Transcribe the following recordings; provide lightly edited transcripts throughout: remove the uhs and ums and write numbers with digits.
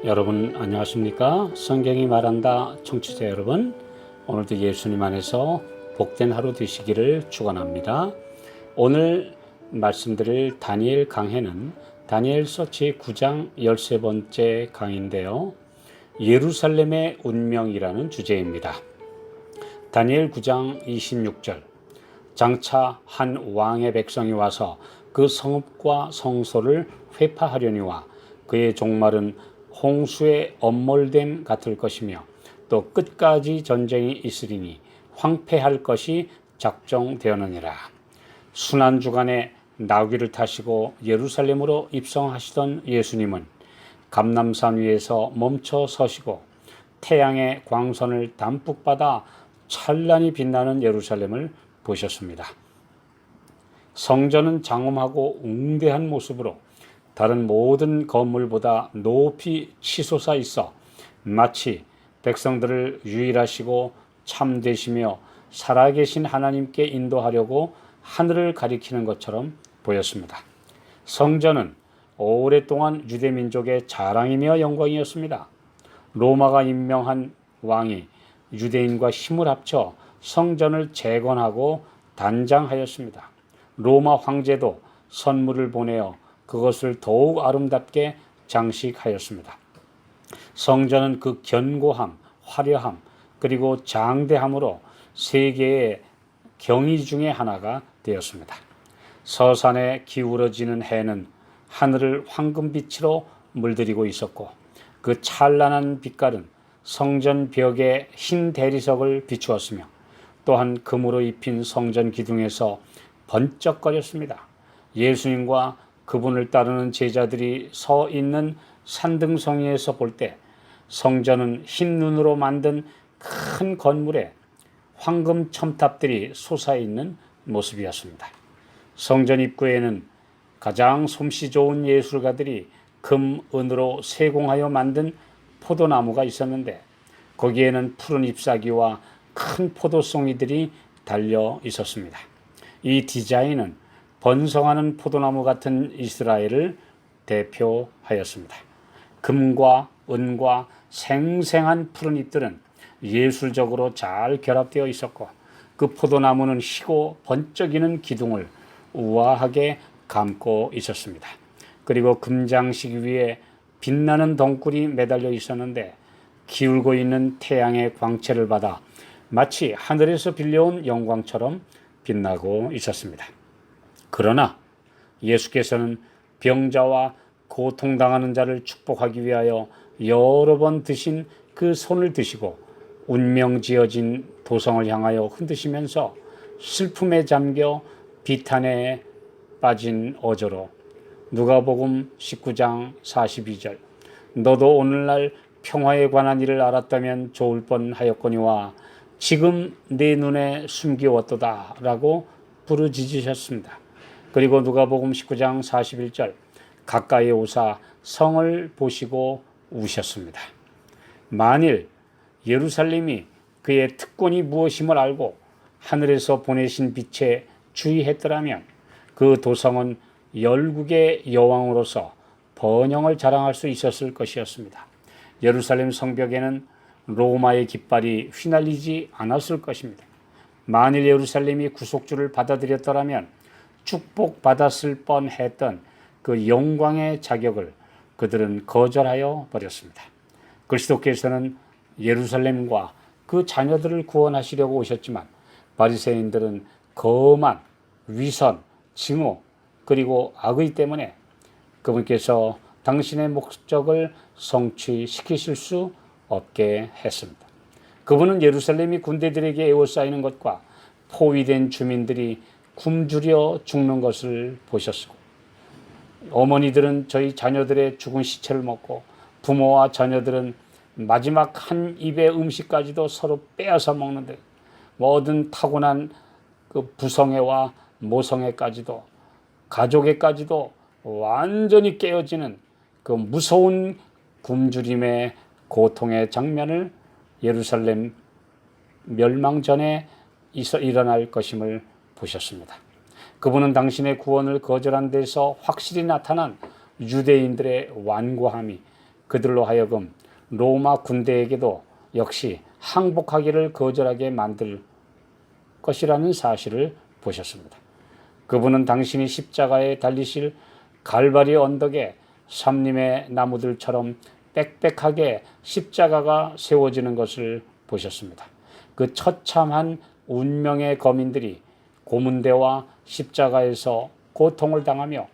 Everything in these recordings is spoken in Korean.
여러분 안녕하십니까? 성경이 말한다 청취자 여러분, 오늘도 예수님 안에서 복된 하루 되시기를 축원합니다. 오늘 말씀드릴 다니엘 강해는 다니엘서 제9장 13번째 강의인데요. 예루살렘의 운명이라는 주제입니다. 다니엘 9장 26절, 장차 한 왕의 백성이 와서 그 성읍과 성소를 회파하려니와 그의 종말은 홍수의 엄몰됨 같을 것이며 또 끝까지 전쟁이 있으리니 황폐할 것이 작정되었느니라. 순환주간에 나귀를 타시고 예루살렘으로 입성하시던 예수님은 감람산 위에서 멈춰 서시고 태양의 광선을 담뿍 받아 찬란히 빛나는 예루살렘을 보셨습니다. 성전은 장엄하고 웅대한 모습으로 다른 모든 건물보다 높이 치솟아 있어 마치 백성들을 유일하시고 참되시며 살아계신 하나님께 인도하려고 하늘을 가리키는 것처럼 보였습니다. 성전은 오랫동안 유대민족의 자랑이며 영광이었습니다. 로마가 임명한 왕이 유대인과 힘을 합쳐 성전을 재건하고 단장하였습니다. 로마 황제도 선물을 보내어 그것을 더욱 아름답게 장식하였습니다. 성전은 그 견고함, 화려함, 그리고 장대함으로 세계의 경이 중에 하나가 되었습니다. 서산에 기울어지는 해는 하늘을 황금빛으로 물들이고 있었고 그 찬란한 빛깔은 성전 벽에 흰 대리석을 비추었으며 또한 금으로 입힌 성전 기둥에서 번쩍거렸습니다. 예수님과 그분을 따르는 제자들이 서 있는 산등성이에서 볼 때 성전은 흰 눈으로 만든 큰 건물에 황금 첨탑들이 솟아있는 모습이었습니다. 성전 입구에는 가장 솜씨 좋은 예술가들이 금, 은으로 세공하여 만든 포도나무가 있었는데 거기에는 푸른 잎사귀와 큰 포도송이들이 달려 있었습니다. 이 디자인은 번성하는 포도나무 같은 이스라엘을 대표하였습니다. 금과 은과 생생한 푸른 잎들은 예술적으로 잘 결합되어 있었고 그 포도나무는 희고 번쩍이는 기둥을 우아하게 감고 있었습니다. 그리고 금장식 위에 빛나는 덩굴이 매달려 있었는데 기울고 있는 태양의 광채를 받아 마치 하늘에서 빌려온 영광처럼 빛나고 있었습니다. 그러나 예수께서는 병자와 고통당하는 자를 축복하기 위하여 여러 번 드신 그 손을 드시고 운명지어진 도성을 향하여 흔드시면서 슬픔에 잠겨 비탄에 빠진 어조로 누가복음 19장 42절, 너도 오늘날 평화에 관한 일을 알았다면 좋을 뻔하였거니와 지금 내 눈에 숨겨왔도다 라고 부르짖으셨습니다. 그리고 누가복음 19장 41절, 가까이 오사 성을 보시고 우셨습니다. 만일 예루살렘이 그의 특권이 무엇임을 알고 하늘에서 보내신 빛에 주의했더라면 그 도성은 열국의 여왕으로서 번영을 자랑할 수 있었을 것이었습니다. 예루살렘 성벽에는 로마의 깃발이 휘날리지 않았을 것입니다. 만일 예루살렘이 구속주를 받아들였더라면 축복받았을 뻔했던 그 영광의 자격을 그들은 거절하여 버렸습니다. 그리스도께서는 예루살렘과 그 자녀들을 구원하시려고 오셨지만 바리새인들은 거만, 위선, 증오, 그리고 악의 때문에 그분께서 당신의 목적을 성취시키실 수 없게 했습니다. 그분은 예루살렘이 군대들에게 에워싸이는 것과 포위된 주민들이 굶주려 죽는 것을 보셨고, 어머니들은 저희 자녀들의 죽은 시체를 먹고 부모와 자녀들은 마지막 한 입의 음식까지도 서로 빼앗아 먹는데 모든 타고난 그 부성애와 모성애까지도 가족애까지도 완전히 깨어지는 그 무서운 굶주림의 고통의 장면을 예루살렘 멸망 전에 일어날 것임을 보셨습니다. 그분은 당신의 구원을 거절한 데서 확실히 나타난 유대인들의 완고함이 그들로 하여금 로마 군대에게도 역시 항복하기를 거절하게 만들 것이라는 사실을 보셨습니다. 그분은 당신이 십자가에 달리실 갈바리 언덕에 삼림의 나무들처럼 빽빽하게 십자가가 세워지는 것을 보셨습니다. 그 처참한 운명의 거민들이 고문대와 십자가에서 고통을 당하며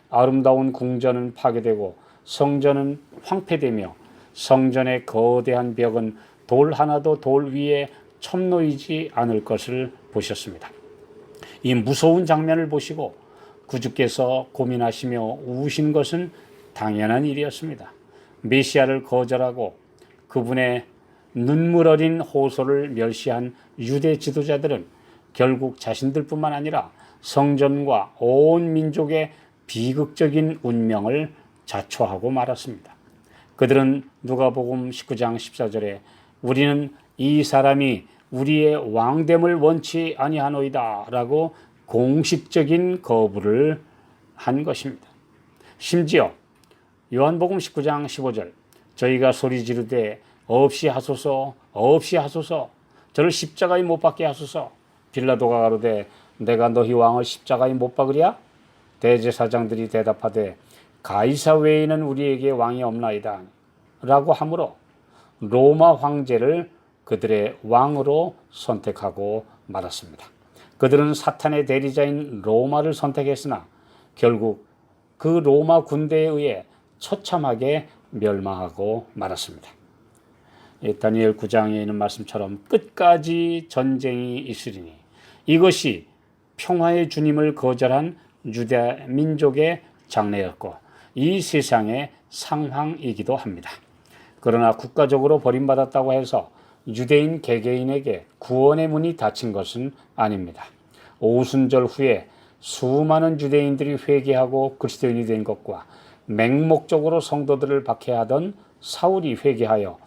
아름다운 궁전은 파괴되고 성전은 황폐되며 성전의 거대한 벽은 돌 하나도 돌 위에 첨놓이지 않을 것을 보셨습니다. 이 무서운 장면을 보시고 구주께서 고민하시며 우신 것은 당연한 일이었습니다. 메시아를 거절하고 그분의 눈물 어린 호소를 멸시한 유대 지도자들은 결국 자신들뿐만 아니라 성전과 온 민족의 비극적인 운명을 자초하고 말았습니다. 그들은 누가복음 19장 14절에 우리는 이 사람이 우리의 왕됨을 원치 아니하노이다 라고 공식적인 거부를 한 것입니다. 심지어 요한복음 19장 15절 저희가 소리 지르되 없이 하소서 없이 하소서 저를 십자가에 못 박게 하소서 빌라도가 가로되 내가 너희 왕을 십자가에 못 박으랴? 대제사장들이 대답하되 가이사 외에는 우리에게 왕이 없나이다 라고 하므로 로마 황제를 그들의 왕으로 선택하고 말았습니다. 그들은 사탄의 대리자인 로마를 선택했으나 결국 그 로마 군대에 의해 처참하게 멸망하고 말았습니다. 다니엘 9장에 있는 말씀처럼 끝까지 전쟁이 있으리니 이것이 평화의 주님을 거절한 유대 민족의 장래였고 이 세상의 상황이기도 합니다. 그러나 국가적으로 버림받았다고 해서 유대인 개개인에게 구원의 문이 닫힌 것은 아닙니다. 오순절 후에 수많은 유대인들이 회개하고 그리스도인이 된 것과 맹목적으로 성도들을 박해하던 사울이 회개하여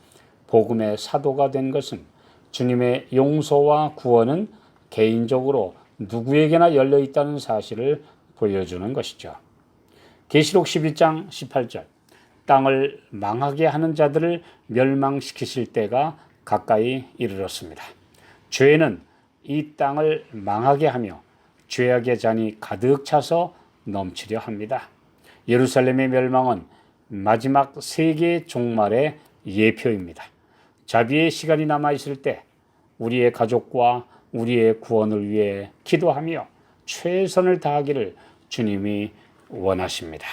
복음의 사도가 된 것은 주님의 용서와 구원은 개인적으로 누구에게나 열려 있다는 사실을 보여주는 것이죠. 계시록 11장 18절 땅을 망하게 하는 자들을 멸망시키실 때가 가까이 이르렀습니다. 죄는 이 땅을 망하게 하며 죄악의 잔이 가득 차서 넘치려 합니다. 예루살렘의 멸망은 마지막 세계 종말의 예표입니다. 자비의 시간이 남아있을 때 우리의 가족과 우리의 구원을 위해 기도하며 최선을 다하기를 주님이 원하십니다.